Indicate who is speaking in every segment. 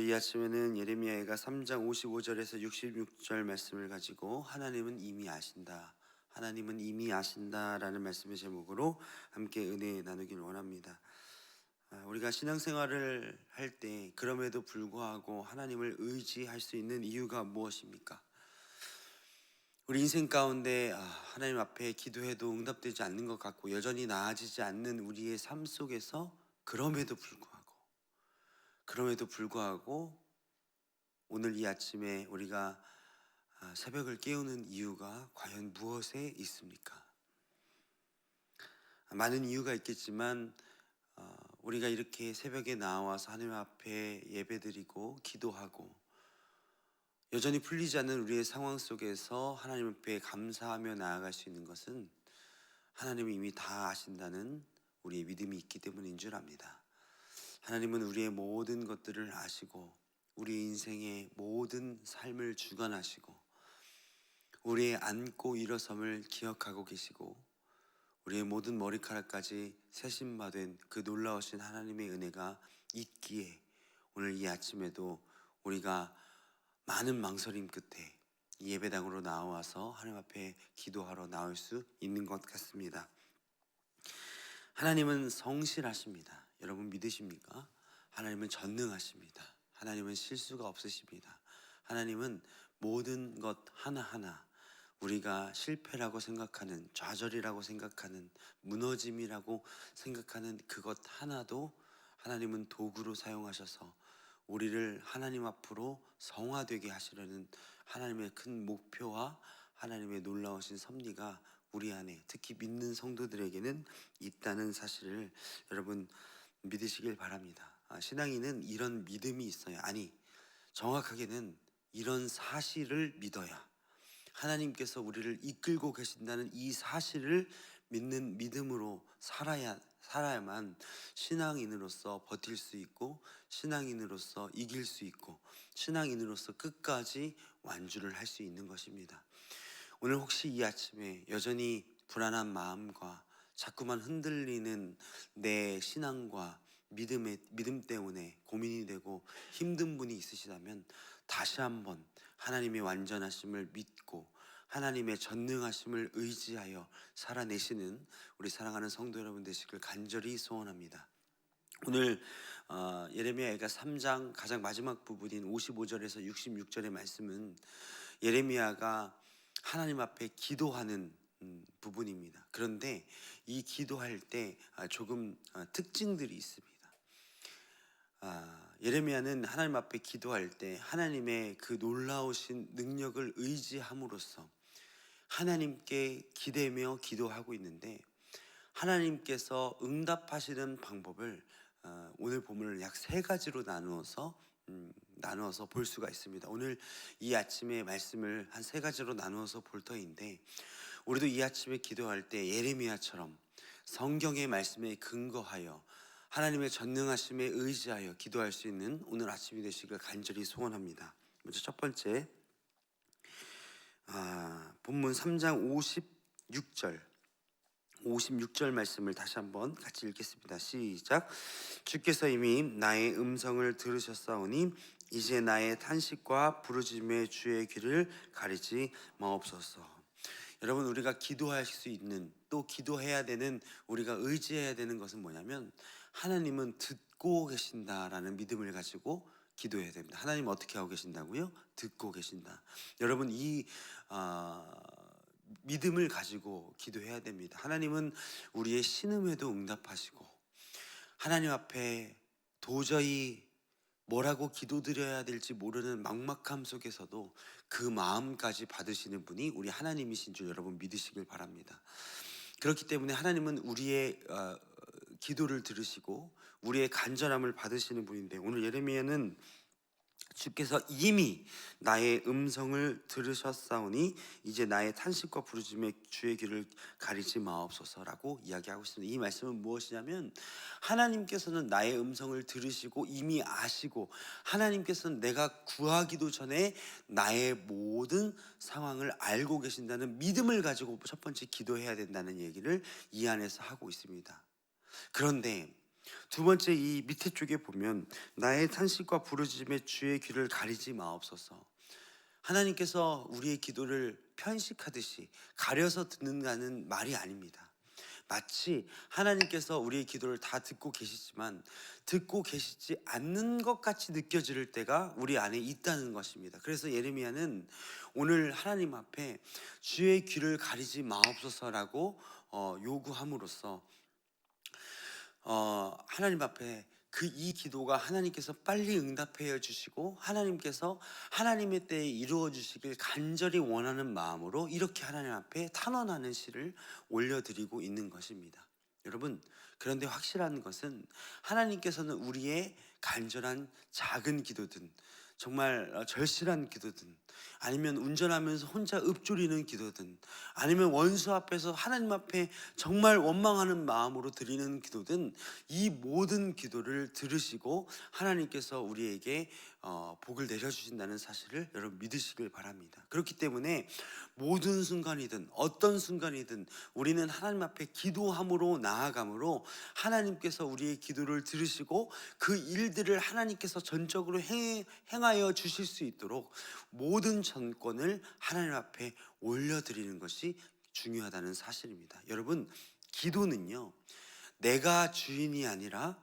Speaker 1: 이 아침에는 예레미야가 3장 55절에서 66절 말씀을 가지고 하나님은 이미 아신다, 하나님은 이미 아신다라는 말씀의 제목으로 함께 은혜 나누길 원합니다. 우리가 신앙생활을 할 때 그럼에도 불구하고 하나님을 의지할 수 있는 이유가 무엇입니까? 우리 인생 가운데 하나님 앞에 기도해도 응답되지 않는 것 같고 여전히 나아지지 않는 우리의 삶 속에서 그럼에도 불구하고 오늘 이 아침에 우리가 새벽을 깨우는 이유가 과연 무엇에 있습니까? 많은 이유가 있겠지만 우리가 이렇게 새벽에 나와서 하나님 앞에 예배드리고 기도하고 여전히 풀리지 않는 우리의 상황 속에서 하나님 앞에 감사하며 나아갈 수 있는 것은 하나님이 이미 다 아신다는 우리의 믿음이 있기 때문인 줄 압니다. 하나님은 우리의 모든 것들을 아시고 우리 인생의 모든 삶을 주관하시고 우리의 앉고 일어섬을 기억하고 계시고 우리의 모든 머리카락까지 세심마된 그 놀라우신 하나님의 은혜가 있기에 오늘 이 아침에도 우리가 많은 망설임 끝에 이 예배당으로 나와서 하나님 앞에 기도하러 나올 수 있는 것 같습니다. 하나님은 성실하십니다. 여러분 믿으십니까? 하나님은 전능하십니다. 하나님은 실수가 없으십니다. 하나님은 모든 것 하나하나 우리가 실패라고 생각하는, 좌절이라고 생각하는, 무너짐이라고 생각하는 그것 하나도 하나님은 도구로 사용하셔서 우리를 하나님 앞으로 성화되게 하시려는 하나님의 큰 목표와 하나님의 놀라우신 섭리가 우리 안에, 특히 믿는 성도들에게는 있다는 사실을 여러분 믿으시길 바랍니다. 신앙인은 이런 믿음이 있어야, 정확하게는 이런 사실을 믿어야, 하나님께서 우리를 이끌고 계신다는 이 사실을 믿는 믿음으로 살아야만 신앙인으로서 버틸 수 있고, 신앙인으로서 이길 수 있고, 신앙인으로서 끝까지 완주를 할 수 있는 것입니다. 오늘 혹시 이 아침에 여전히 불안한 마음과 자꾸만 흔들리는 내 신앙과 믿음 때문에 고민이 되고 힘든 분이 있으시다면 다시 한번 하나님의 완전하심을 믿고 하나님의 전능하심을 의지하여 살아내시는 우리 사랑하는 성도 여러분 되시길 간절히 소원합니다. 오늘 예레미야가 3장 가장 마지막 부분인 55절에서 66절의 말씀은 예레미야가 하나님 앞에 기도하는 부분입니다. 그런데 이 기도할 때 조금 특징들이 있습니다. 예레미야는 하나님 앞에 기도할 때 하나님의 그 놀라우신 능력을 의지함으로써 하나님께 기대며 기도하고 있는데, 하나님께서 응답하시는 방법을 오늘 본문을 약 3가지로 나누어서 볼 수가 있습니다. 오늘 이 아침에 말씀을 한 3가지로 나누어서 볼 터인데, 우리도 이 아침에 기도할 때 예레미야처럼 성경의 말씀에 근거하여 하나님의 전능하심에 의지하여 기도할 수 있는 오늘 아침이 되시길 간절히 소원합니다. 먼저 첫 번째, 본문 3장 56절 말씀을 다시 한번 같이 읽겠습니다. 시작. 주께서 이미 나의 음성을 들으셨사오니 이제 나의 탄식과 부르짖음의 주의 귀를 가리지 마옵소서. 여러분, 우리가 기도할 수 있는, 또 기도해야 되는, 우리가 의지해야 되는 것은 뭐냐면 하나님은 듣고 계신다라는 믿음을 가지고 기도해야 됩니다. 하나님 어떻게 하고 계신다고요? 듣고 계신다. 여러분, 이 믿음을 가지고 기도해야 됩니다. 하나님은 우리의 신음에도 응답하시고 하나님 앞에 도저히 뭐라고 기도드려야 될지 모르는 막막함 속에서도 그 마음까지 받으시는 분이 우리 하나님이신 줄 여러분 믿으시길 바랍니다. 그렇기 때문에 하나님은 우리의 기도를 들으시고 우리의 간절함을 받으시는 분인데, 오늘 예레미야는 주께서 이미 나의 음성을 들으셨사오니 이제 나의 탄식과 부르짖음의 주의 귀를 가리지 마옵소서라고 이야기하고 있습니다. 이 말씀은 무엇이냐면 하나님께서는 나의 음성을 들으시고 이미 아시고 하나님께서는 내가 구하기도 전에 나의 모든 상황을 알고 계신다는 믿음을 가지고 첫 번째 기도해야 된다는 얘기를 이 안에서 하고 있습니다. 그런데 두 번째, 이 밑에 쪽에 보면 나의 탄식과 부르짖음에 주의 귀를 가리지 마옵소서. 하나님께서 우리의 기도를 편식하듯이 가려서 듣는다는 말이 아닙니다. 마치 하나님께서 우리의 기도를 다 듣고 계시지만 듣고 계시지 않는 것 같이 느껴질 때가 우리 안에 있다는 것입니다. 그래서 예레미야는 오늘 하나님 앞에 주의 귀를 가리지 마옵소서라고 요구함으로써 하나님 앞에 이 기도가 하나님께서 빨리 응답해 주시고 하나님께서 하나님의 때에 이루어 주시길 간절히 원하는 마음으로 이렇게 하나님 앞에 탄원하는 시를 올려드리고 있는 것입니다. 여러분, 그런데 확실한 것은 하나님께서는 우리의 간절한 작은 기도든 정말 절실한 기도든 아니면 운전하면서 혼자 읊조리는 기도든 아니면 원수 앞에서 하나님 앞에 정말 원망하는 마음으로 드리는 기도든 이 모든 기도를 들으시고 하나님께서 우리에게 복을 내려주신다는 사실을 여러분 믿으시길 바랍니다. 그렇기 때문에 모든 순간이든 어떤 순간이든 우리는 하나님 앞에 기도함으로 나아감으로 하나님께서 우리의 기도를 들으시고 그 일들을 하나님께서 전적으로 행하여 주실 수 있도록 모든 전권을 하나님 앞에 올려드리는 것이 중요하다는 사실입니다. 여러분, 기도는요, 내가 주인이 아니라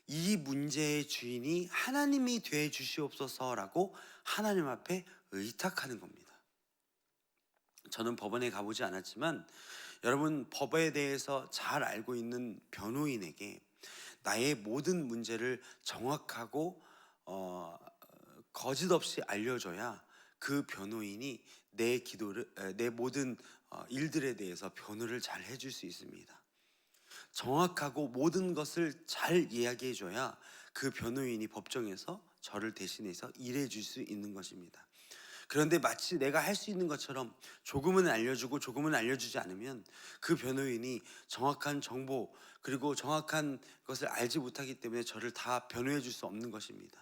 Speaker 1: 이 문제의 주인이 하나님이 돼 주시옵소서라고 하나님 앞에 의탁하는 겁니다. 저는 법원에 가보지 않았지만 여러분, 법에 대해서 잘 알고 있는 변호인에게 나의 모든 문제를 정확하고 거짓 없이 알려줘야 그 변호인이 내 모든 일들에 대해서 변호를 잘 해줄 수 있습니다. 정확하고 모든 것을 잘 이야기해줘야 그 변호인이 법정에서 저를 대신해서 일해 줄 수 있는 것입니다. 그런데 마치 내가 할 수 있는 것처럼 조금은 알려주고 조금은 알려주지 않으면 그 변호인이 정확한 정보 그리고 정확한 것을 알지 못하기 때문에 저를 다 변호해 줄 수 없는 것입니다.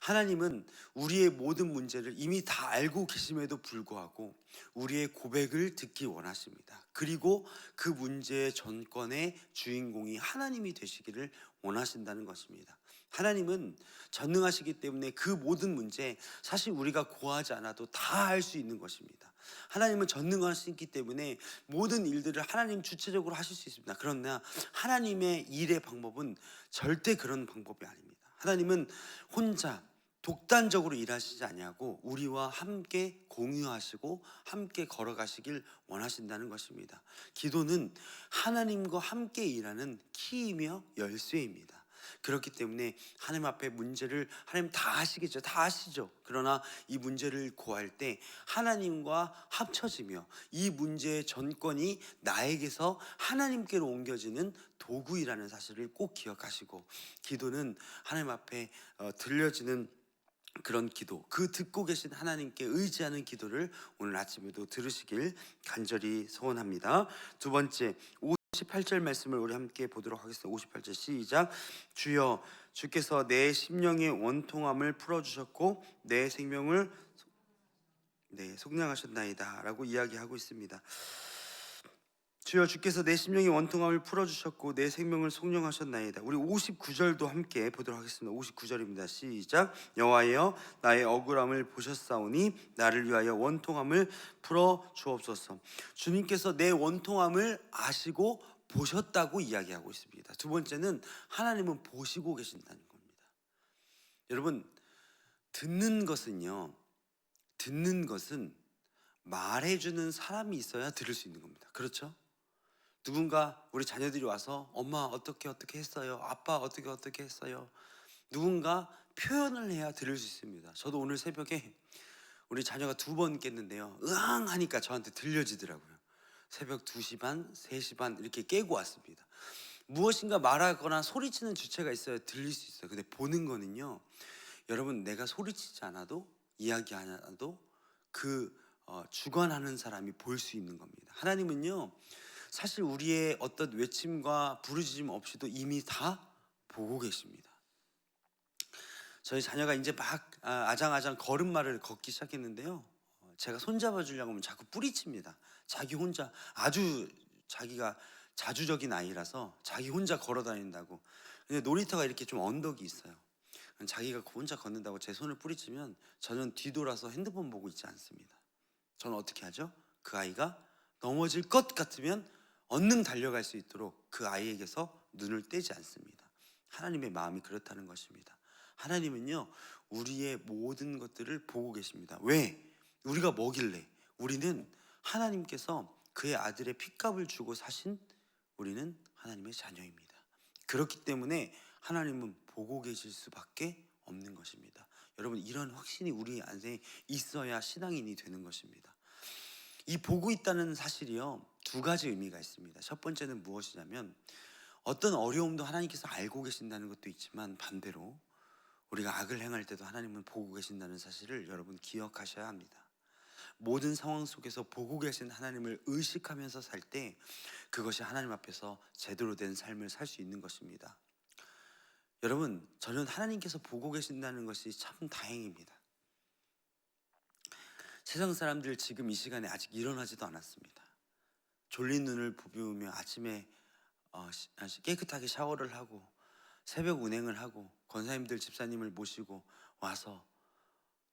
Speaker 1: 하나님은 우리의 모든 문제를 이미 다 알고 계심에도 불구하고 우리의 고백을 듣기 원하십니다. 그리고 그 문제의 전권의 주인공이 하나님이 되시기를 원하신다는 것입니다. 하나님은 전능하시기 때문에 그 모든 문제 사실 우리가 고하지 않아도 다 할 수 있는 것입니다. 하나님은 전능하시기 때문에 모든 일들을 하나님 주체적으로 하실 수 있습니다. 그러나 하나님의 일의 방법은 절대 그런 방법이 아닙니다. 하나님은 혼자 독단적으로 일하시지 아니하고 우리와 함께 공유하시고 함께 걸어가시길 원하신다는 것입니다. 기도는 하나님과 함께 일하는 키이며 열쇠입니다. 그렇기 때문에 하나님 앞에 문제를 하나님 다 아시겠죠. 다 아시죠. 그러나 이 문제를 고할 때 하나님과 합쳐지며 이 문제의 전권이 나에게서 하나님께로 옮겨지는 도구이라는 사실을 꼭 기억하시고 기도는 하나님 앞에 들려지는 그런 기도, 그 듣고 계신 하나님께 의지하는 기도를 오늘 아침에도 들으시길 간절히 소원합니다. 두 번째, 58절 말씀을 우리 함께 보도록 하겠습니다. 58절 시작. 주여, 주께서 내 심령의 원통함을 풀어주셨고 내 생명을 속량하셨나이다 라고 이야기하고 있습니다. 주여, 주께서 내 심령의 원통함을 풀어주셨고 내 생명을 속량하셨나이다. 우리 59절도 함께 보도록 하겠습니다. 59절입니다. 시작. 여호와여, 나의 억울함을 보셨사오니 나를 위하여 원통함을 풀어주옵소서. 주님께서 내 원통함을 아시고 보셨다고 이야기하고 있습니다. 두 번째는 하나님은 보시고 계신다는 겁니다. 여러분, 듣는 것은 말해주는 사람이 있어야 들을 수 있는 겁니다. 그렇죠? 누군가 우리 자녀들이 와서 엄마 어떻게 했어요? 아빠 어떻게 했어요? 누군가 표현을 해야 들을 수 있습니다. 저도 오늘 새벽에 우리 자녀가 2번 깼는데요, 으앙 하니까 저한테 들려지더라고요. 새벽 2시 반, 3시 반 이렇게 깨고 왔습니다. 무엇인가 말하거나 소리치는 주체가 있어야 들릴 수 있어요. 근데 보는 거는요, 여러분, 내가 소리치지 않아도 이야기 안 해도 주관하는 사람이 볼 수 있는 겁니다. 하나님은요, 사실 우리의 어떤 외침과 부르짖음 없이도 이미 다 보고 계십니다. 저희 자녀가 이제 막 아장아장 걸음마를 걷기 시작했는데요, 제가 손잡아 주려고 하면 자꾸 뿌리칩니다. 자기 혼자 자기가 자주적인 아이라서 자기 혼자 걸어 다닌다고. 근데 놀이터가 이렇게 좀 언덕이 있어요. 자기가 혼자 걷는다고 제 손을 뿌리치면 저는 뒤돌아서 핸드폰 보고 있지 않습니다. 저는 어떻게 하죠? 그 아이가 넘어질 것 같으면 얼른 달려갈 수 있도록 그 아이에게서 눈을 떼지 않습니다. 하나님의 마음이 그렇다는 것입니다. 하나님은요, 우리의 모든 것들을 보고 계십니다. 왜? 우리가 뭐길래? 우리는 하나님께서 그의 아들의 핏값을 주고 사신 우리는 하나님의 자녀입니다. 그렇기 때문에 하나님은 보고 계실 수밖에 없는 것입니다. 여러분, 이런 확신이 우리 안에 있어야 신앙인이 되는 것입니다. 이 보고 있다는 사실이요, 두 가지 의미가 있습니다. 첫 번째는 무엇이냐면, 어떤 어려움도 하나님께서 알고 계신다는 것도 있지만, 반대로 우리가 악을 행할 때도 하나님은 보고 계신다는 사실을 여러분 기억하셔야 합니다. 모든 상황 속에서 보고 계신 하나님을 의식하면서 살 때 그것이 하나님 앞에서 제대로 된 삶을 살 수 있는 것입니다. 여러분, 저는 하나님께서 보고 계신다는 것이 참 다행입니다. 세상 사람들 지금 이 시간에 아직 일어나지도 않았습니다. 졸린 눈을 부비우며 아침에 깨끗하게 샤워를 하고 새벽 운행을 하고 권사님들 집사님을 모시고 와서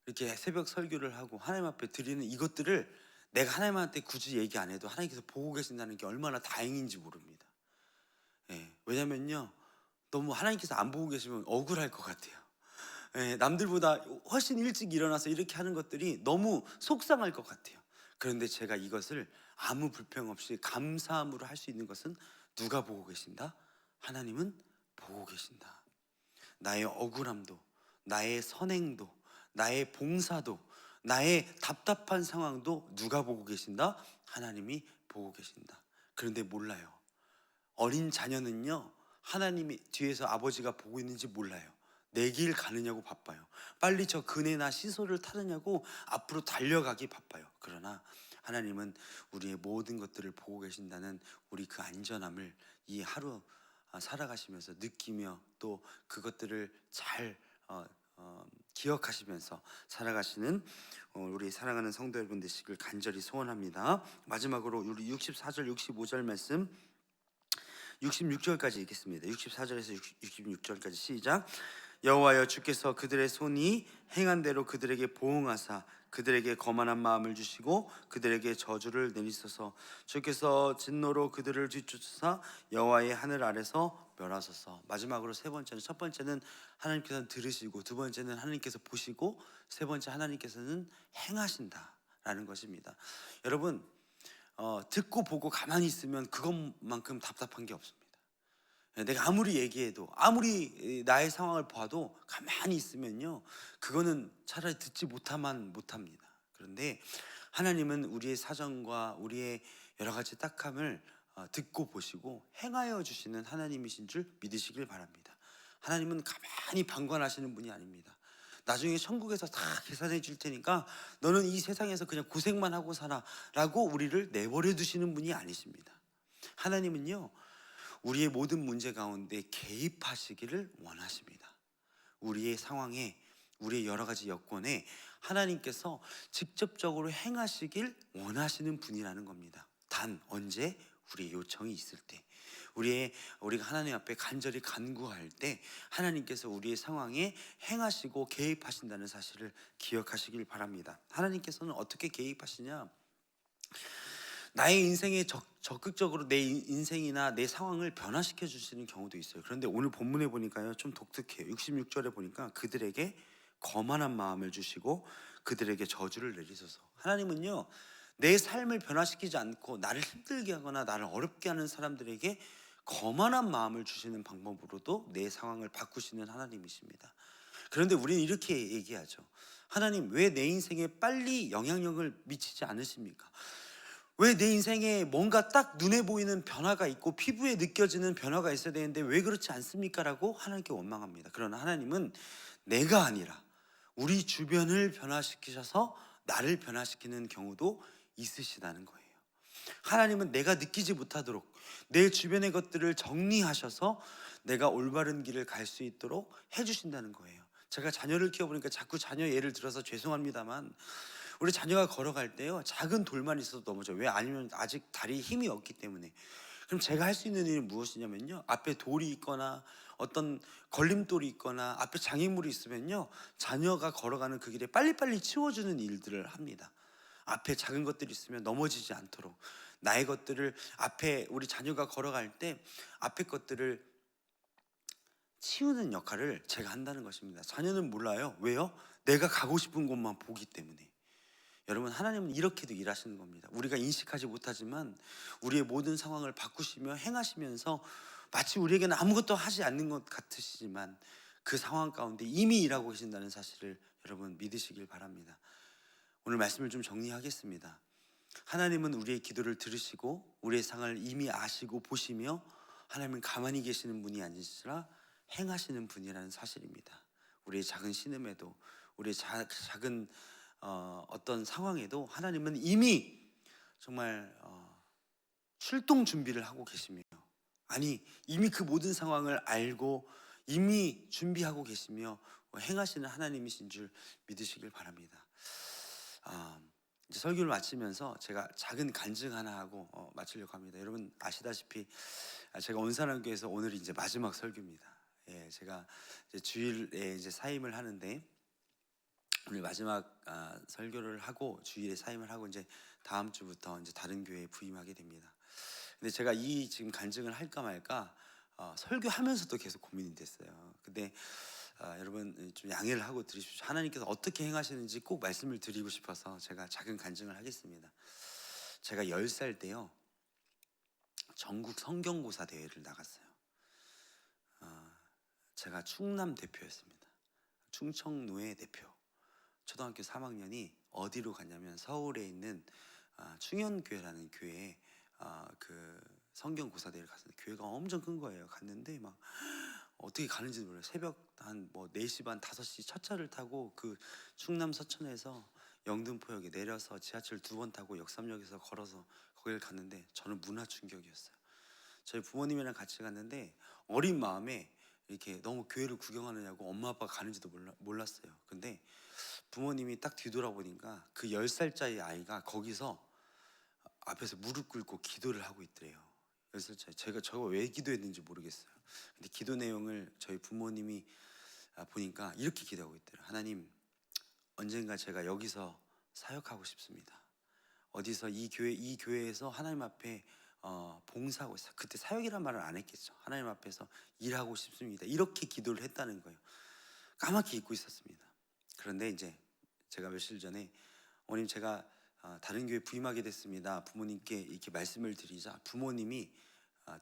Speaker 1: 이렇게 새벽 설교를 하고 하나님 앞에 드리는 이것들을 내가 하나님한테 굳이 얘기 안 해도 하나님께서 보고 계신다는 게 얼마나 다행인지 모릅니다. 왜냐면요, 너무 하나님께서 안 보고 계시면 억울할 것 같아요. 남들보다 훨씬 일찍 일어나서 이렇게 하는 것들이 너무 속상할 것 같아요. 그런데 제가 이것을 아무 불평 없이 감사함으로 할 수 있는 것은 누가 보고 계신다? 하나님은 보고 계신다. 나의 억울함도, 나의 선행도, 나의 봉사도, 나의 답답한 상황도 누가 보고 계신다? 하나님이 보고 계신다. 그런데 몰라요. 어린 자녀는요, 하나님이 뒤에서 아버지가 보고 있는지 몰라요. 내 길 가느냐고 바빠요. 빨리 저 그네나 시소를 타느냐고 앞으로 달려가기 바빠요. 그러나 하나님은 우리의 모든 것들을 보고 계신다는 우리 그 안전함을 이 하루 살아가시면서 느끼며 또 그것들을 잘 기억하시면서 살아가시는 우리 사랑하는 성도 여러분 되시길 간절히 소원합니다. 마지막으로 우리 64절 65절 말씀 66절까지 읽겠습니다. 64절에서 66절까지 시작. 여호와여, 주께서 그들의 손이 행한 대로 그들에게 보응하사 그들에게 거만한 마음을 주시고 그들에게 저주를 내리소서. 주께서 진노로 그들을 뒤쫓으사 여호와의 하늘 아래서 멸하소서. 마지막으로 세 번째는, 첫 번째는 하나님께서는 들으시고, 두 번째는 하나님께서 보시고, 세 번째 하나님께서는 행하신다라는 것입니다. 여러분, 듣고 보고 가만히 있으면 그것만큼 답답한 게 없습니다. 내가 아무리 얘기해도, 아무리 나의 상황을 봐도 가만히 있으면요, 그거는 차라리 듣지 못합니다. 그런데 하나님은 우리의 사정과 우리의 여러 가지 딱함을 듣고 보시고 행하여 주시는 하나님이신 줄 믿으시길 바랍니다. 하나님은 가만히 방관하시는 분이 아닙니다. 나중에 천국에서 다 계산해 줄 테니까 너는 이 세상에서 그냥 고생만 하고 살아 라고 우리를 내버려 두시는 분이 아니십니다. 하나님은요, 우리의 모든 문제 가운데 개입하시기를 원하십니다. 우리의 상황에, 우리의 여러 가지 여건에 하나님께서 직접적으로 행하시길 원하시는 분이라는 겁니다. 단 언제? 우리의 요청이 있을 때, 우리가 하나님 앞에 간절히 간구할 때 하나님께서 우리의 상황에 행하시고 개입하신다는 사실을 기억하시길 바랍니다. 하나님께서는 어떻게 개입하시냐? 나의 인생에 적극적으로 내 인생이나 내 상황을 변화시켜 주시는 경우도 있어요. 그런데 오늘 본문에 보니까요, 좀 독특해요. 66절에 보니까 그들에게 거만한 마음을 주시고 그들에게 저주를 내리소서. 하나님은요, 내 삶을 변화시키지 않고 나를 힘들게 하거나 나를 어렵게 하는 사람들에게 거만한 마음을 주시는 방법으로도 내 상황을 바꾸시는 하나님이십니다. 그런데 우리는 이렇게 얘기하죠. 하나님, 왜 내 인생에 빨리 영향력을 미치지 않으십니까? 왜 내 인생에 뭔가 딱 눈에 보이는 변화가 있고 피부에 느껴지는 변화가 있어야 되는데 왜 그렇지 않습니까? 라고 하나님께 원망합니다. 그러나 하나님은 내가 아니라 우리 주변을 변화시키셔서 나를 변화시키는 경우도 있으시다는 거예요. 하나님은 내가 느끼지 못하도록 내 주변의 것들을 정리하셔서 내가 올바른 길을 갈 수 있도록 해주신다는 거예요. 제가 자녀를 키워보니까 자꾸 자녀 예를 들어서 죄송합니다만, 우리 자녀가 걸어갈 때요, 작은 돌만 있어도 넘어져요. 왜? 아니면 아직 다리에 힘이 없기 때문에. 그럼 제가 할 수 있는 일은 무엇이냐면요, 앞에 돌이 있거나 어떤 걸림돌이 있거나 앞에 장애물이 있으면요, 자녀가 걸어가는 그 길에 빨리빨리 치워주는 일들을 합니다. 앞에 작은 것들이 있으면 넘어지지 않도록 나의 것들을, 앞에 우리 자녀가 걸어갈 때 앞에 것들을 치우는 역할을 제가 한다는 것입니다. 자녀는 몰라요. 왜요? 내가 가고 싶은 곳만 보기 때문에. 여러분, 하나님은 이렇게도 일하시는 겁니다. 우리가 인식하지 못하지만 우리의 모든 상황을 바꾸시며 행하시면서 마치 우리에게는 아무것도 하지 않는 것 같으시지만 그 상황 가운데 이미 일하고 계신다는 사실을 여러분 믿으시길 바랍니다. 오늘 말씀을 좀 정리하겠습니다. 하나님은 우리의 기도를 들으시고 우리의 상을 이미 아시고 보시며 하나님은 가만히 계시는 분이 아니시라 행하시는 분이라는 사실입니다. 우리의 작은 신음에도, 우리의 작은 어떤 상황에도 하나님은 이미 정말 출동 준비를 하고 계시며, 아니 이미 그 모든 상황을 알고 이미 준비하고 계시며 행하시는 하나님이신 줄 믿으시길 바랍니다. 이제 설교를 마치면서 제가 작은 간증 하나 하고 마치려고 합니다. 여러분 아시다시피 제가 온사람교회에서 오늘이 이제 마지막 설교입니다. 예, 제가 이제 주일에 이제 사임을 하는데 오늘 마지막 설교를 하고 주일에 사임을 하고 이제 다음 주부터 이제 다른 교회에 부임하게 됩니다. 근데 제가 이 지금 간증을 할까 말까 설교하면서도 계속 고민이 됐어요. 근데 여러분 좀 양해를 하고 들으십시오. 하나님께서 어떻게 행하시는지 꼭 말씀을 드리고 싶어서 제가 작은 간증을 하겠습니다. 제가 10살 때요, 전국 성경고사 대회를 나갔어요. 제가 충남 대표였습니다. 충청노예 대표. 초등학교 3학년이 어디로 갔냐면 서울에 있는 충현교회라는 교회에 그 성경고사 대회를 갔는데, 교회가 엄청 큰 거예요. 갔는데 막 어떻게 가는지도 몰라요. 새벽 한 뭐 4시 반 5시 첫 차를 타고 그 충남 서천에서 영등포역에 내려서 지하철 2번 타고 역삼역에서 걸어서 거기를 갔는데 저는 문화 충격이었어요. 저희 부모님이랑 같이 갔는데 어린 마음에 이렇게 너무 교회를 구경하느냐고 엄마 아빠가 가는지도 몰랐어요. 근데 부모님이 딱 뒤돌아보니까 그 10살짜리 아이가 거기서 앞에서 무릎 꿇고 기도를 하고 있더래요. 10살짜리. 제가 저거 왜 기도했는지 모르겠어요. 근데 기도 내용을 저희 부모님이 보니까 이렇게 기도하고 있더래요. 하나님, 언젠가 제가 여기서 사역하고 싶습니다. 어디서 이 교회에서 하나님 앞에 봉사하고 있어요. 그때 사역이란 말을 안 했겠죠. 하나님 앞에서 일하고 싶습니다. 이렇게 기도를 했다는 거예요. 까맣게 잊고 있었습니다. 그런데 이제 제가 며칠 전에 어머님 제가 다른 교회 부임하게 됐습니다. 부모님께 이렇게 말씀을 드리자 부모님이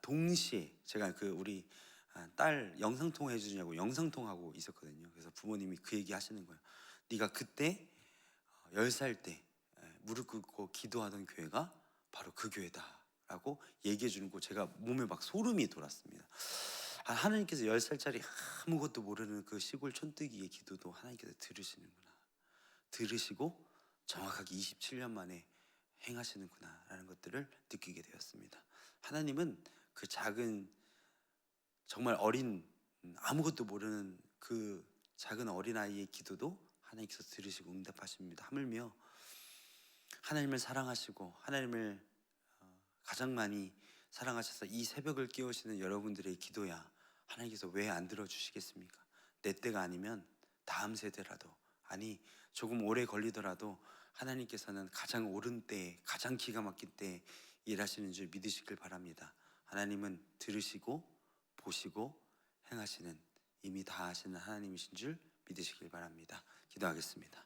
Speaker 1: 동시에 제가 그 우리 딸 영상통화 해주냐고 영상통화하고 있었거든요. 그래서 부모님이 그 얘기 하시는 거예요. 네가 그때 10살 때 무릎 꿇고 기도하던 교회가 바로 그 교회다 라고 얘기해 주는 거, 제가 몸에 막 소름이 돋았습니다. 하나님께서 10살짜리 아무것도 모르는 그 시골 촌뜨기의 기도도 하나님께서 들으시는구나, 들으시고 정확하게 27년 만에 행하시는구나 라는 것들을 느끼게 되었습니다. 하나님은 그 작은 정말 어린 아무것도 모르는 그 작은 어린아이의 기도도 하나님께서 들으시고 응답하십니다. 하물며 하나님을 사랑하시고 하나님을 가장 많이 사랑하셔서 이 새벽을 깨우시는 여러분들의 기도야 하나님께서 왜 안 들어주시겠습니까? 내 때가 아니면 다음 세대라도, 아니 조금 오래 걸리더라도 하나님께서는 가장 옳은 때에 가장 기가 막힌 때에 일하시는 줄 믿으시길 바랍니다. 하나님은 들으시고 보시고 행하시는, 이미 다 하시는 하나님이신 줄 믿으시길 바랍니다. 기도하겠습니다.